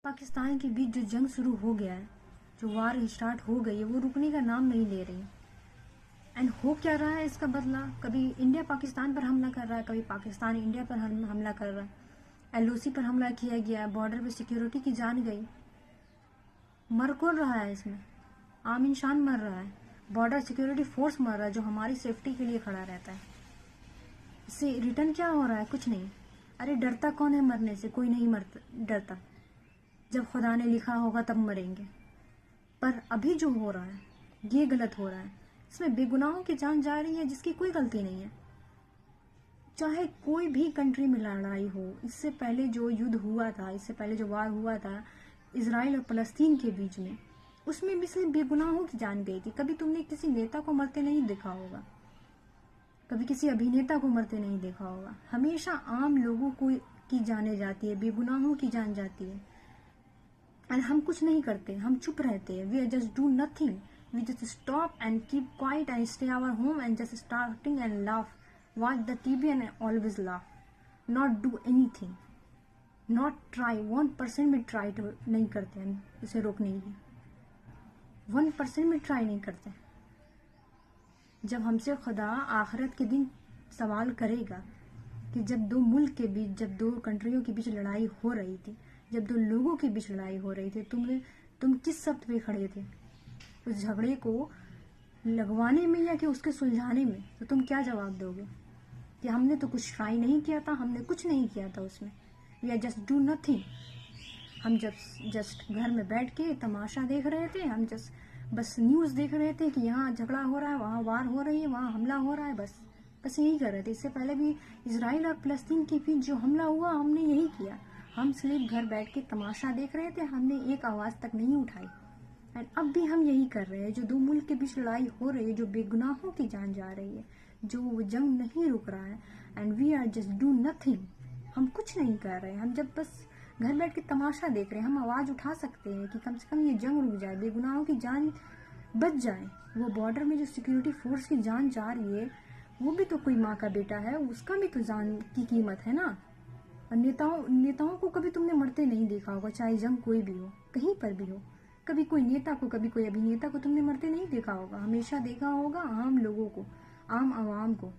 पाकिस्तान के बीच जो जंग शुरू हो गया है, जो वार स्टार्ट हो गई है, वो रुकने का नाम नहीं ले रही। एंड हो क्या रहा है इसका बदला? कभी इंडिया पाकिस्तान पर हमला कर रहा है, कभी पाकिस्तान इंडिया पर हमला कर रहा है। एलओसी पर हमला किया गया, बॉर्डर पे सिक्योरिटी की जान गई। मर कौन रहा है इसमें? आम इंसान मर रहा है, बॉर्डर सिक्योरिटी फोर्स मर रहा है जो हमारी सेफ्टी के लिए खड़ा रहता है। इससे रिटर्न क्या हो रहा है? कुछ नहीं। अरे डरता कौन है मरने से? कोई नहीं डरता। जब खुदा ने लिखा होगा तब मरेंगे। पर अभी जो हो रहा है ये गलत हो रहा है। इसमें बेगुनाहों की जान जा रही है जिसकी कोई गलती नहीं है। चाहे कोई भी कंट्री में लड़ाई हो, इससे पहले जो युद्ध हुआ था, इससे पहले जो वार हुआ था इजराइल और फलस्तीन के बीच में, उसमें भी सिर्फ बेगुनाहों की जान गई थी। कभी तुमने किसी नेता को मरते नहीं देखा होगा, कभी किसी अभिनेता को मरते नहीं देखा होगा। हमेशा आम लोगों को की जाने जाती है, बेगुनाहों की जान जाती है। और हम कुछ नहीं करते, हम चुप रहते हैं। We just do nothing, we just stop and keep quiet and stay our home and just starting and laugh, watch the TV and always laugh, not do anything, not try. 1% भी ट्राई नहीं करते हम इसे रोकने की। 1% भी try नहीं करते। जब हमसे खुदा आखिरत के दिन सवाल करेगा कि जब दो मुल्क के बीच, जब दो कंट्रियों के बीच लड़ाई हो रही थी, जब दो लोगों के बीच लड़ाई हो रही थी, तुम किस शब्द पे खड़े थे? उस झगड़े को लगवाने में या कि उसके सुलझाने में? तो तुम क्या जवाब दोगे कि हमने तो कुछ ट्राई नहीं किया था, हमने कुछ नहीं किया था उसमें, we are just do nothing. हम जस्ट घर में बैठ के तमाशा देख रहे थे, हम बस न्यूज़ देख रहे थे कि यहाँ झगड़ा हो रहा है, वहाँ वार हो रही है, वहाँ हमला हो रहा है, बस यही कर रहे थे। इससे पहले भी इजराइल और फलस्तीन के बीच जो हमला हुआ, हमने यही किया। हम सिर्फ घर बैठ के तमाशा देख रहे थे, हमने एक आवाज़ तक नहीं उठाई। एंड अब भी हम यही कर रहे हैं। जो दो मुल्क के बीच लड़ाई हो रही है, जो बेगुनाहों की जान जा रही है, जो जंग नहीं रुक रहा है, and we are just do nothing. हम कुछ नहीं कर रहे हैं, हम जब बस घर बैठ के तमाशा देख रहे हैं। हम आवाज़ उठा सकते हैं कि कम से कम ये जंग रुक जाए, बेगुनाहों की जान बच जाए। वो बॉर्डर में जो सिक्योरिटी फोर्स की जान जा रही है, वो भी तो कोई माँ का बेटा है, उसका भी तो जान की कीमत है ना। और नेताओं को कभी तुमने मरते नहीं देखा होगा, चाहे जंग कोई भी हो, कहीं पर भी हो। कभी कोई नेता को, कभी कोई अभिनेता को तुमने मरते नहीं देखा होगा। हमेशा देखा होगा आम लोगों को, आम आवाम को।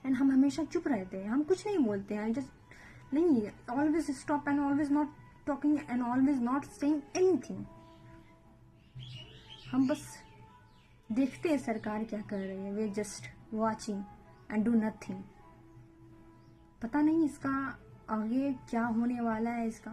एंड हम हमेशा चुप रहते हैं, हम कुछ नहीं बोलते हैं। जस्ट नहीं, always stop and always not talking and always not saying anything. हम बस देखते हैं सरकार क्या कर रही है, we just watching and do nothing. पता नहीं इसका आगे क्या होने वाला है इसका।